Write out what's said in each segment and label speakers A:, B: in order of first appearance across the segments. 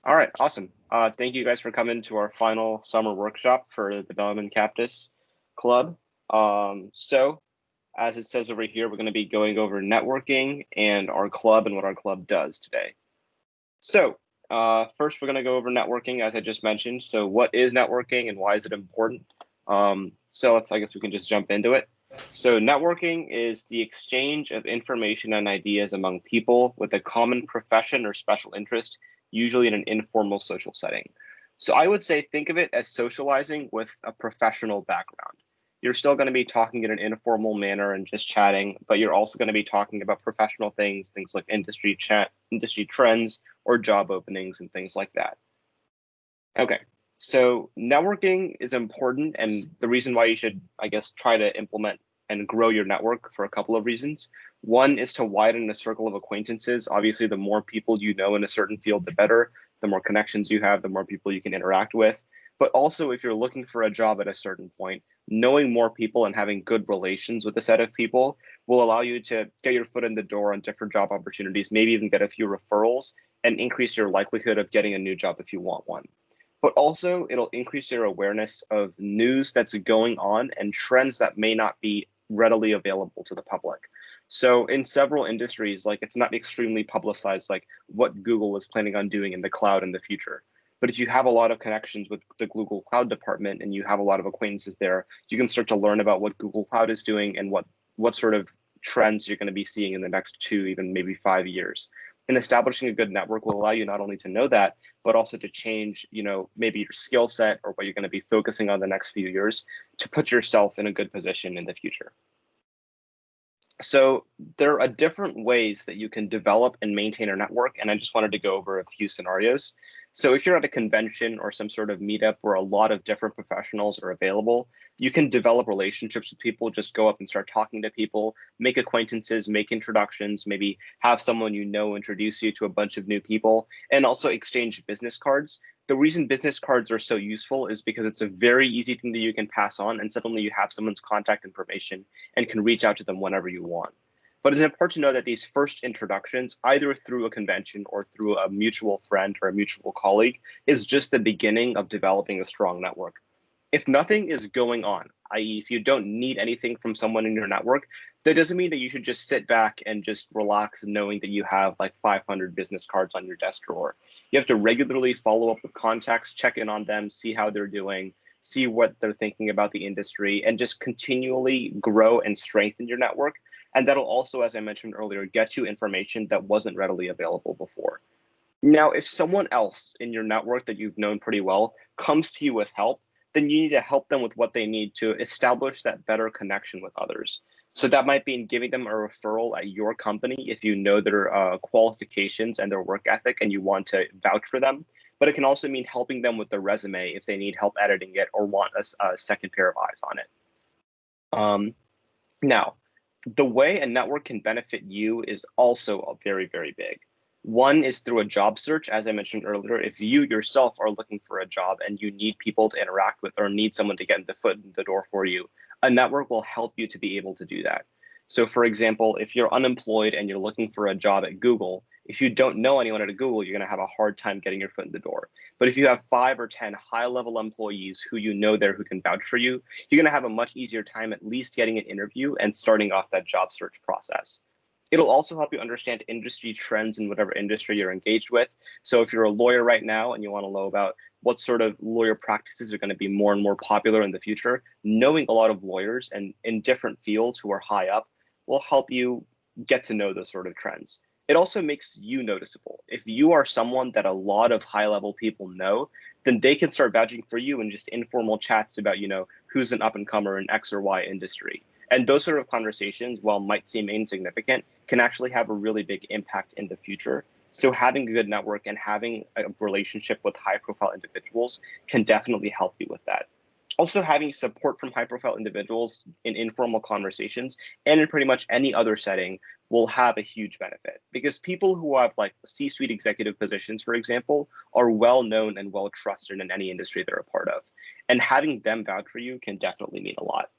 A: All right, awesome. Thank you guys for coming to our final summer workshop for the Development CAPDS Club. So, as it says over here, we're going to be going over networking and our club and what our club does today. So, first, we're going to go over networking, as I just mentioned. So, what is networking and why is it important? I guess we can just jump into it. So, networking is the exchange of information and ideas among people with a common profession or special interest, usually in an informal social setting. So, I would say think of it as socializing with a professional background. You're still going to be talking in an informal manner and just chatting, but you're also going to be talking about professional things, things like industry trends, or job openings and things like that. Okay, so networking is important, and the reason why you should, I guess, try to implement and grow your network for a couple of reasons. One is to widen the circle of acquaintances. Obviously, the more people you know in a certain field, the better. The more connections you have, the more people you can interact with. But also, if you're looking for a job at a certain point, knowing more people and having good relations with a set of people will allow you to get your foot in the door on different job opportunities, maybe even get a few referrals and increase your likelihood of getting a new job if you want one. But also, it'll increase your awareness of news that's going on and trends that may not be readily available to the public. So, in several industries, like it's not extremely publicized, like what Google is planning on doing in the cloud in the future. But if you have a lot of connections with the Google Cloud department and you have a lot of acquaintances there, you can start to learn about what Google Cloud is doing and what sort of trends you're going to be seeing in the next 2, even maybe 5 years. And establishing a good network will allow you not only to know that, but also to change, maybe your skill set or what you're going to be focusing on the next few years to put yourself in a good position in the future. So there are different ways that you can develop and maintain a network, and I just wanted to go over a few scenarios. So if you're at a convention or some sort of meetup where a lot of different professionals are available, you can develop relationships with people, just go up and start talking to people, make acquaintances, make introductions, maybe have someone you know introduce you to a bunch of new people, and also exchange business cards. The reason business cards are so useful is because it's a very easy thing that you can pass on, and suddenly you have someone's contact information and can reach out to them whenever you want. But it's important to know that these first introductions, either through a convention or through a mutual friend or a mutual colleague, is just the beginning of developing a strong network. If nothing is going on, i.e., if you don't need anything from someone in your network, that doesn't mean that you should just sit back and just relax knowing that you have like 500 business cards on your desk drawer. You have to regularly follow up with contacts, check in on them, see how they're doing, see what they're thinking about the industry, and just continually grow and strengthen your network. And that'll also, as I mentioned earlier, get you information that wasn't readily available before. Now, if someone else in your network that you've known pretty well comes to you with help, then you need to help them with what they need to establish that better connection with others. So that might be in giving them a referral at your company if you know their qualifications and their work ethic and you want to vouch for them. But it can also mean helping them with their resume if they need help editing it or want a second pair of eyes on it. Now, the way a network can benefit you is also very, very big. One is through a job search. As I mentioned earlier, if you yourself are looking for a job and you need people to interact with or need someone to get the foot in the door for you, a network will help you to be able to do that. So for example, if you're unemployed and you're looking for a job at Google, if you don't know anyone at Google, you're going to have a hard time getting your foot in the door. But if you have 5 or 10 high-level employees who you know there who can vouch for you, you're going to have a much easier time at least getting an interview and starting off that job search process. It'll also help you understand industry trends in whatever industry you're engaged with. So if you're a lawyer right now and you want to know about what sort of lawyer practices are going to be more and more popular in the future, knowing a lot of lawyers and in different fields who are high up will help you get to know those sort of trends. It also makes you noticeable. If you are someone that a lot of high level people know, then they can start vouching for you in just informal chats about, who's an up and comer in X or Y industry. And those sort of conversations, while might seem insignificant, can actually have a really big impact in the future. So having a good network and having a relationship with high profile individuals can definitely help you with that. Also, having support from high profile individuals in informal conversations and in pretty much any other setting will have a huge benefit because people who have like C-suite executive positions, for example, are well known and well trusted in any industry they're a part of. And having them vouch for you can definitely mean a lot.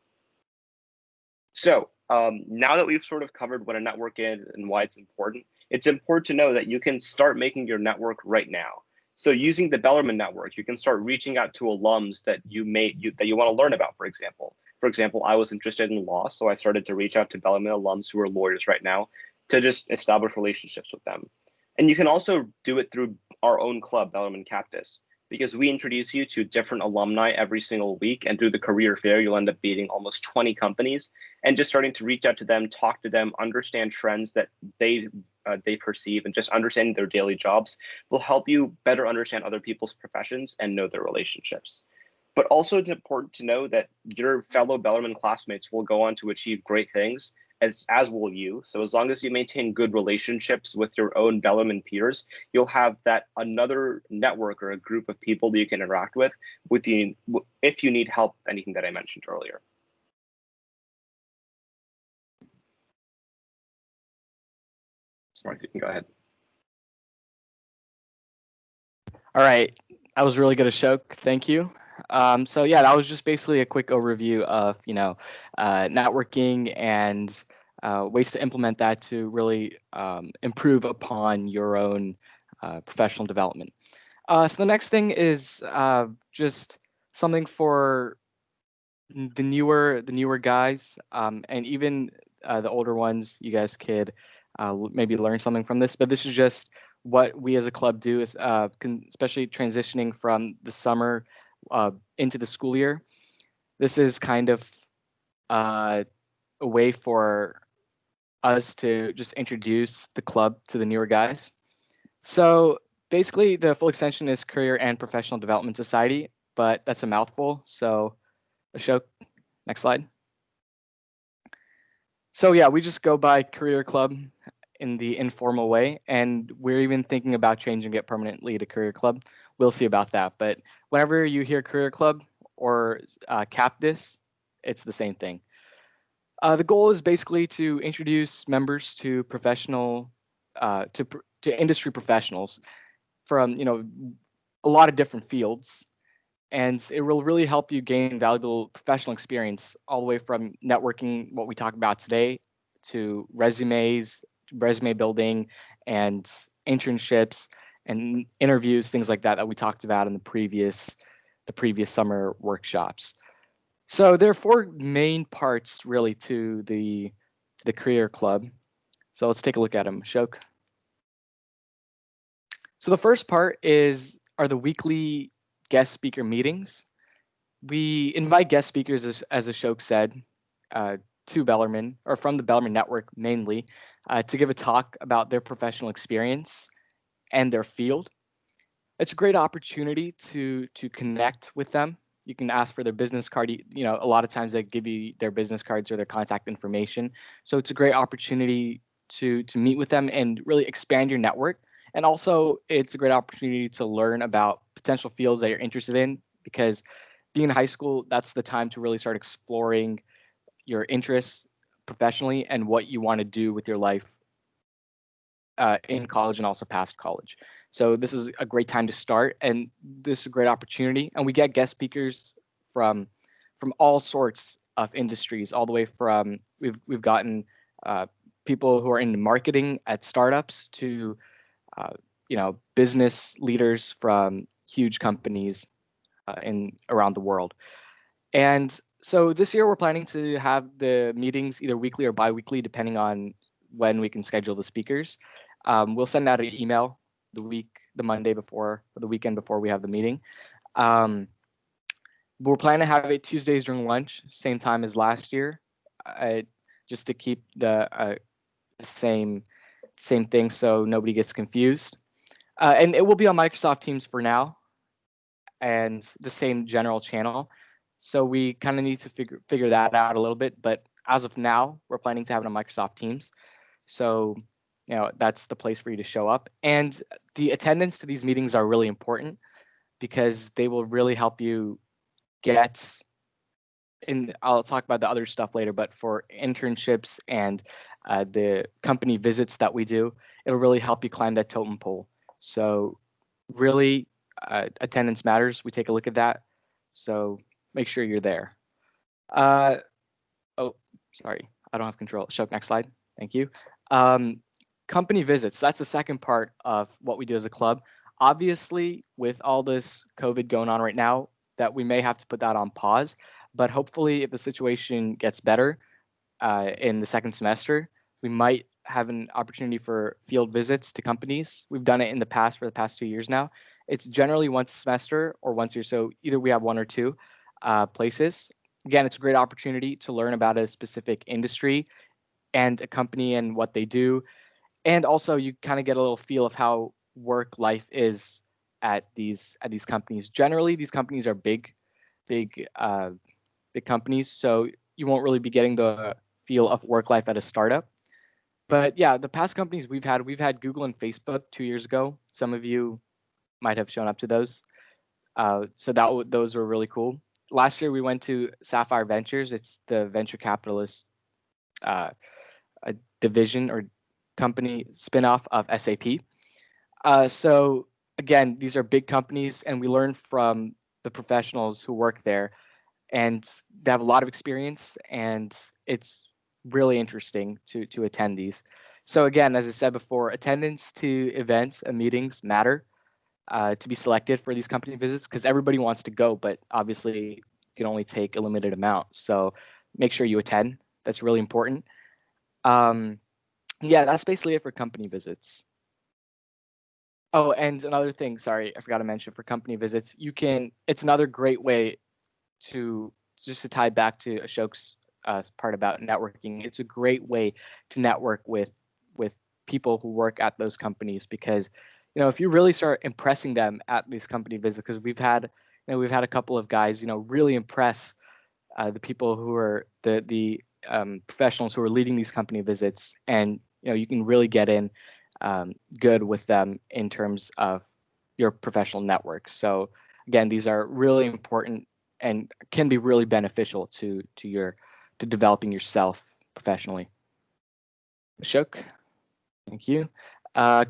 A: So now that we've sort of covered what a network is and why it's important to know that you can start making your network right now. So using the Bellarmine network, you can start reaching out to alums that you want to learn about, for example. For example, I was interested in law, so I started to reach out to Bellarmine alums who are lawyers right now to just establish relationships with them. And you can also do it through our own club, Bellarmine CAPDS, because we introduce you to different alumni every single week. And through the career fair, you'll end up meeting almost 20 companies and just starting to reach out to them, talk to them, understand trends that they perceive, and just understanding their daily jobs will help you better understand other people's professions and know their relationships. But also, it's important to know that your fellow Bellarmine classmates will go on to achieve great things, as will you. So as long as you maintain good relationships with your own Bellarmine peers, you'll have that another network or a group of people that you can interact with if you need help, anything that I mentioned earlier. Mark, you can go ahead.
B: All right, that was really good, Ashok. Thank you. So yeah, that was just basically a quick overview of networking and ways to implement that to really improve upon your own professional development. So the next thing is just something for the newer guys, and even the older ones. You guys could maybe learn something from this, but this is just what we as a club do, is especially transitioning from the summer into the school year. This is kind of a way for us to just introduce the club to the newer guys. So basically, the full extension is Career and Professional Development Society, but that's a mouthful. So Ashok, next slide. So yeah, we just go by Career Club in the informal way, and we're even thinking about changing it permanently to Career Club. We'll see about that. But whenever you hear Career Club or CAPDS, it's the same thing. The goal is basically to introduce members to to industry professionals from a lot of different fields, and it will really help you gain valuable professional experience all the way from networking, what we talk about today, to resume building, and internships and interviews, things like that we talked about in the previous summer workshops. So there are four main parts really to the career club. So let's take a look at them. Ashok. So the first part are the weekly guest speaker meetings. We invite guest speakers, as Ashok said, to Bellarmine, or from the Bellarmine network mainly, to give a talk about their professional experience and their field. It's a great opportunity to connect with them. You can ask for their business card. A lot of times they give you their business cards or their contact information. So it's a great opportunity to meet with them and really expand your network. And also, it's a great opportunity to learn about potential fields that you're interested in, because being in high school, that's the time to really start exploring your interests professionally and what you want to do with your life in college and also past college. So this is a great time to start, and this is a great opportunity. And we get guest speakers from all sorts of industries, all the way from we've gotten people who are in marketing at startups to business leaders from huge companies in around the world. And so this year we're planning to have the meetings either weekly or bi-weekly, depending on when we can schedule the speakers. We'll send out an email the Monday before, or the weekend before we have the meeting. We're planning to have it Tuesdays during lunch, same time as last year, just to keep the same thing so nobody gets confused. And it will be on Microsoft Teams for now, and the same general channel. So we kind of need to figure that out a little bit. But as of now, we're planning to have it on Microsoft Teams. So that's the place for you to show up. And the attendance to these meetings are really important, because they will really help you get in. I'll talk about the other stuff later, but for internships and the company visits that we do, it'll really help you climb that totem pole. So really, attendance matters. We take a look at that. So make sure you're there. Oh, sorry, I don't have control. Ashok, next slide. Thank you. Company visits. That's the second part of what we do as a club. Obviously, with all this COVID going on right now, that we may have to put that on pause. But hopefully, if the situation gets better in the second semester, we might have an opportunity for field visits to companies. We've done it in the past for the past 2 years now. It's generally once a semester or once a year. So either we have one or two places. Again, it's a great opportunity to learn about a specific industry and a company and what they do. And also you kind of get a little feel of how work life is at these companies. Generally, these companies are big big companies, so you won't really be getting the feel of work life at a startup. But yeah, the past companies we've had Google and Facebook 2 years ago. Some of you might have shown up to those. So those were really cool. Last year we went to Sapphire Ventures. It's the venture capitalist uh, a division or company spinoff of SAP. So again, these are big companies, and we learn from the professionals who work there, and they have a lot of experience, and it's really interesting to attend these. So again, as I said before, attendance to events and meetings matter to be selected for these company visits because everybody wants to go, but obviously you can only take a limited amount. So make sure you attend. That's really important. Um, yeah, that's basically it for company visits. Oh, and another thing, sorry, I forgot to mention for company visits, it's another great way to just to tie back to Ashok's part about networking. It's a great way to network with people who work at those companies because, if you really start impressing them at these company visits, because we've had a couple of guys, really impress the people who are the professionals who are leading these company visits, and you can really get in good with them in terms of your professional network. So again, these are really important and can be really beneficial to developing yourself professionally. Ashok, thank you. Uh,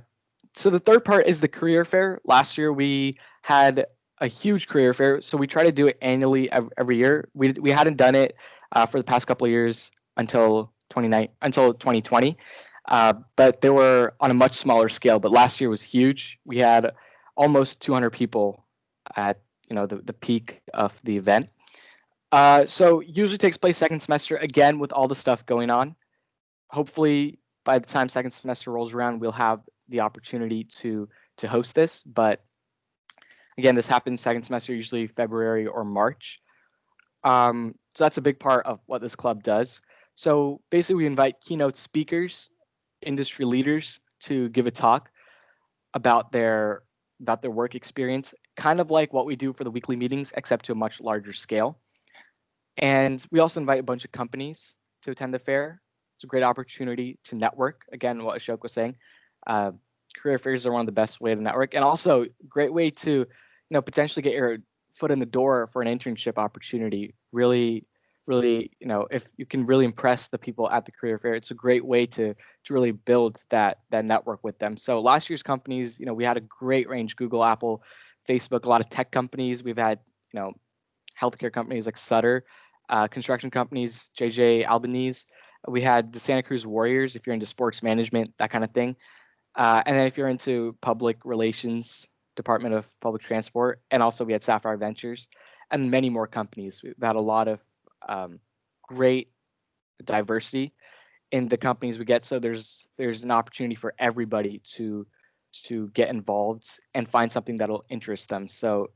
B: so the third part is the career fair. Last year we had a huge career fair, so we try to do it annually every year. We hadn't done it for the past couple of years until 2020, but they were on a much smaller scale. But last year was huge. We had almost 200 people at the peak of the event. So usually takes place second semester again with all the stuff going on. Hopefully by the time second semester rolls around, we'll have the opportunity to host this. But again, this happens second semester, usually February or March. So that's a big part of what this club does. So basically, we invite keynote speakers, industry leaders to give a talk about their work experience, kind of like what we do for the weekly meetings, except to a much larger scale. And we also invite a bunch of companies to attend the fair. It's a great opportunity to network. Again, what Ashok was saying, uh, career fairs are one of the best way to network, and also great way to, potentially get your foot in the door for an internship opportunity. Really, really, if you can really impress the people at the career fair, it's a great way to really build that network with them. So last year's companies, we had a great range: Google, Apple, Facebook, a lot of tech companies. We've had, healthcare companies like Sutter, construction companies, JJ Albanese. We had the Santa Cruz Warriors, if you're into sports management, that kind of thing. And then if you're into public relations, Department of Public Transport, and also we had Sapphire Ventures and many more companies. We've had a lot of great diversity in the companies we get. So there's an opportunity for everybody to get involved and find something that'll interest them. So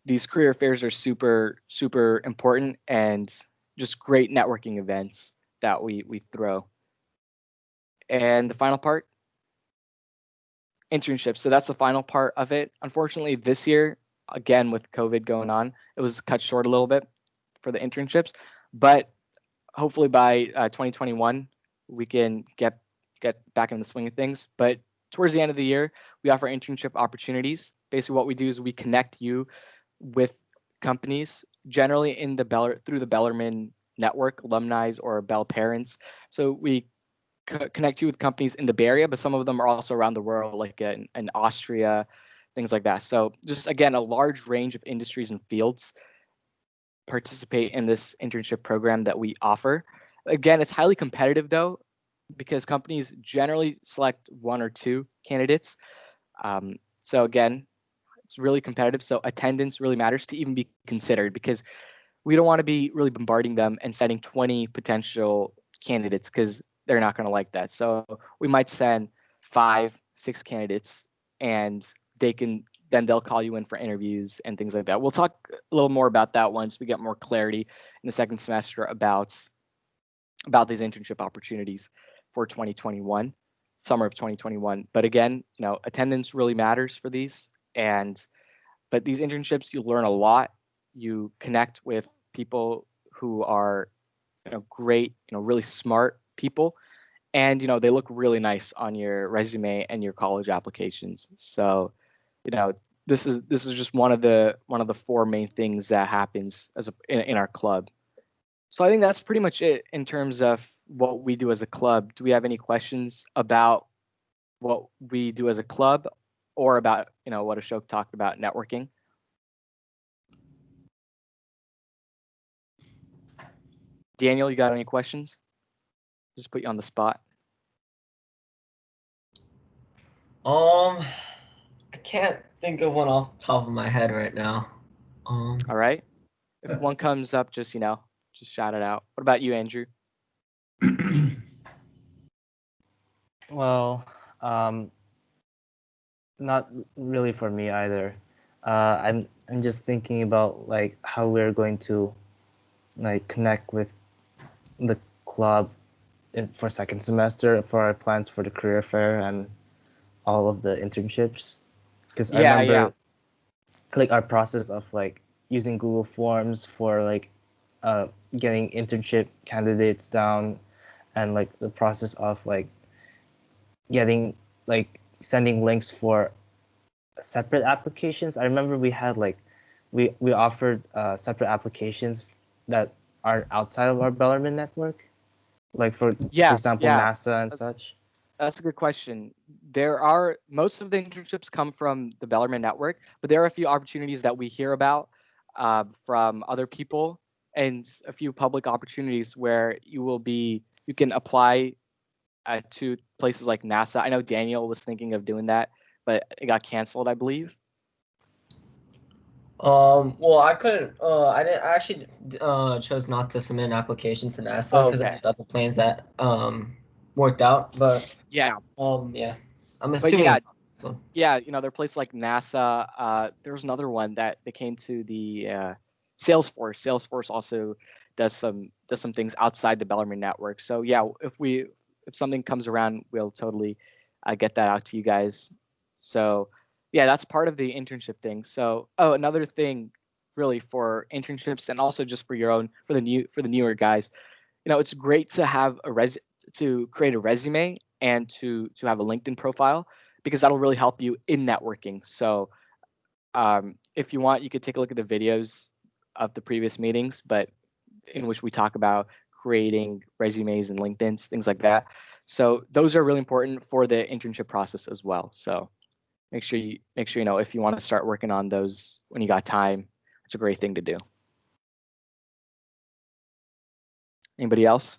B: these career fairs are super, super important and just great networking events that we throw. And the final part, internships. So that's the final part of it. Unfortunately, this year, again, with COVID going on, it was cut short a little bit for the internships. But hopefully by 2021, we can get back in the swing of things. But towards the end of the year, we offer internship opportunities. Basically, what we do is we connect you with companies, generally through the Bellarmine network, alumni or Bell parents. So we connect you with companies in the Bay Area, but some of them are also around the world, like in Austria, things like that. So just again, a large range of industries and fields participate in this internship program that we offer. Again, it's highly competitive though, because companies generally select one or two candidates. So again, it's really competitive. So attendance really matters to even be considered, because we don't want to be really bombarding them and sending 20 potential candidates, because they're not going to like that. So we might send 5, 6 candidates, and they'll call you in for interviews and things like that. We'll talk a little more about that once we get more clarity in the second semester about these internship opportunities for 2021, summer of 2021. But again, attendance really matters for these. But these internships, you learn a lot. You connect with people who are, great, really smart people, and they look really nice on your resume and your college applications. So, this is just one of the 4 main things that happens in our club. So I think that's pretty much it in terms of what we do as a club. Do we have any questions about what we do as a club, or about what Ashok talked about, networking? Daniel, you got any questions? Just put you on the spot.
C: I can't think of one off the top of my head right now.
B: All right. If one comes up, just shout it out. What about you, Andrew?
D: Well, not really for me either. I'm just thinking about like how we're going to like connect with the club for second semester for our plans for the career fair and all of the internships. Because I remember like our process of like using Google Forms for like getting internship candidates down, and like the process of like getting like sending links for separate applications. I remember we had like we offered separate applications that are outside of our Bellarmine network, like for example NASA and such.
B: That's a good question. Most of the internships come from the Bellarmine network, but there are a few opportunities that we hear about from other people, and a few public opportunities where you can apply to places like NASA. I know Daniel was thinking of doing that, but it got canceled, I believe.
C: Well, I couldn't. I didn't. I actually chose not to submit an application for NASA because I had other plans that worked out. But
B: yeah.
C: I'm assuming.
B: Yeah, there are places like NASA. There's another one that they came to the Salesforce. Salesforce also does some things outside the Bellarmine network. So yeah, if something comes around, we'll totally get that out to you guys. So yeah, that's part of the internship thing. So another thing, really, for internships, and also just for the newer guys, it's great to have to create a resume and to have a LinkedIn profile, because that'll really help you in networking. So if you want, you could take a look at the videos of the previous meetings, but in which we talk about creating resumes and LinkedIns, things like that. So those are really important for the internship process as well. So make sure if you want to start working on those when you got time, it's a great thing to do. Anybody else?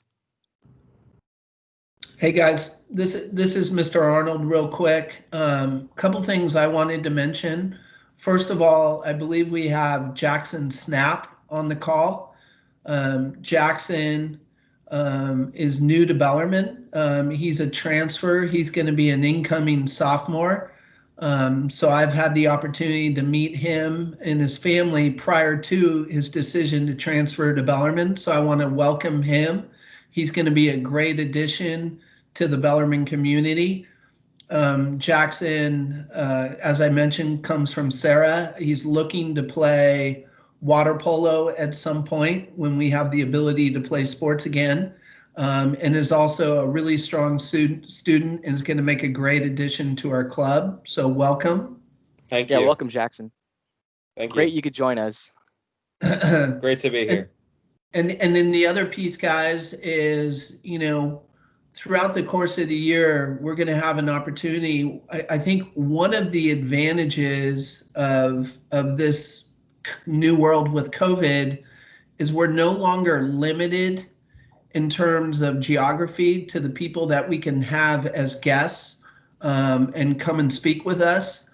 E: Hey guys, this is Mr. Arnold. Real quick, couple things I wanted to mention. First of all, I believe we have Jackson Snap on the call. Jackson is new to Bellarmine. He's a transfer. He's going to be an incoming sophomore. So I've had the opportunity to meet him and his family prior to his decision to transfer to Bellarmine. So I want to welcome him. He's going to be a great addition to the Bellarmine community. Jackson, as I mentioned, comes from Sarah. He's looking to play water polo at some point when we have the ability to play sports again, and is also a really strong student and is going to make a great addition to our club. So welcome.
F: Thank you.
B: Yeah, welcome, Jackson.
F: Thank
B: Great,
F: you.
B: You could join us.
F: Great to be here.
E: And then the other piece, guys, is, throughout the course of the year, we're going to have an opportunity. I think one of the advantages of this new world with COVID is we're no longer limited in terms of geography to the people that we can have as guests and come and speak with us.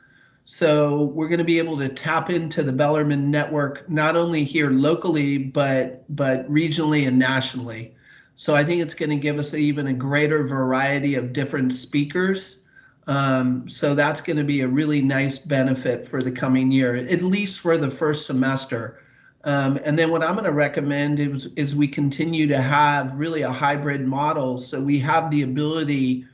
E: So we're going to be able to tap into the Bellarmine network, not only here locally, but regionally and nationally. So I think it's going to give us even a greater variety of different speakers. So that's going to be a really nice benefit for the coming year, at least for the first semester. And then what I'm going to recommend is we continue to have really a hybrid model. So we have the ability,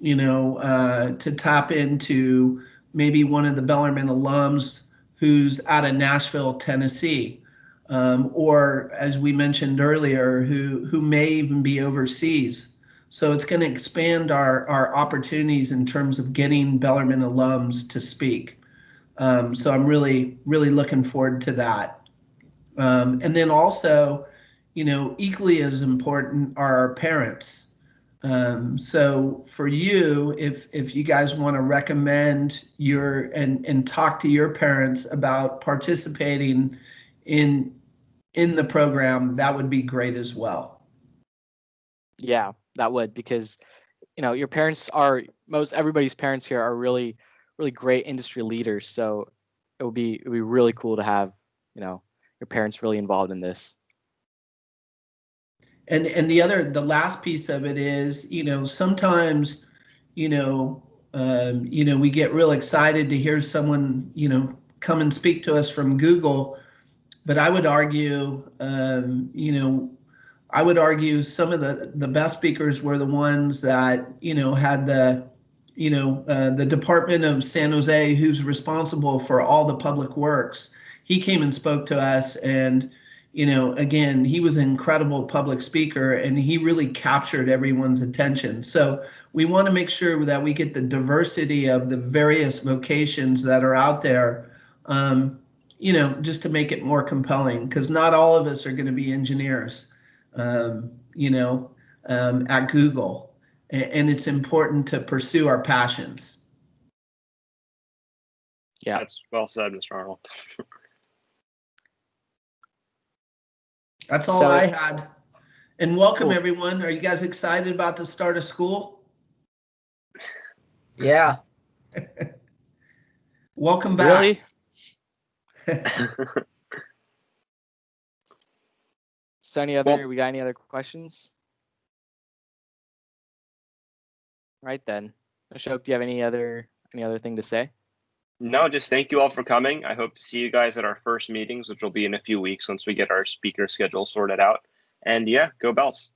E: to tap into maybe one of the Bellarmine alums who's out of Nashville, Tennessee, or as we mentioned earlier, who may even be overseas. So it's going to expand our opportunities in terms of getting Bellarmine alums to speak. So I'm really, really looking forward to that. And then also, equally as important are our parents. So for you, if you guys want to recommend and talk to your parents about participating in the program, that would be great as well.
B: Yeah, that would, because your parents are, everybody's parents here are really, really great industry leaders. So it would be really cool to have your parents really involved in this.
E: And the last piece of it is, sometimes, we get real excited to hear someone, come and speak to us from Google. But I would argue, some of the best speakers were the ones that, had the Department of San Jose, who's responsible for all the public works. He came and spoke to us, and again, he was an incredible public speaker, and he really captured everyone's attention. So we want to make sure that we get the diversity of the various vocations that are out there, just to make it more compelling, because not all of us are going to be engineers, at Google. And it's important to pursue our passions.
B: Yeah,
A: that's well said, Mr. Arnold.
E: That's all I
B: So-
E: had. And welcome,
B: Cool.
E: everyone. Are you guys excited about the start of school?
C: Yeah.
E: Welcome back.
B: Really? So we got any other questions? Right then. Ashok, do you have any other thing to say?
A: No, just thank you all for coming. I hope to see you guys at our first meetings, which will be in a few weeks once we get our speaker schedule sorted out. And yeah, go Bells.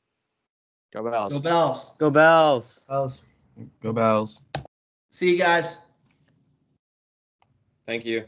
B: Go Bells.
E: Go Bells.
D: Go Bells.
F: Go Bells.
E: See you guys.
F: Thank you.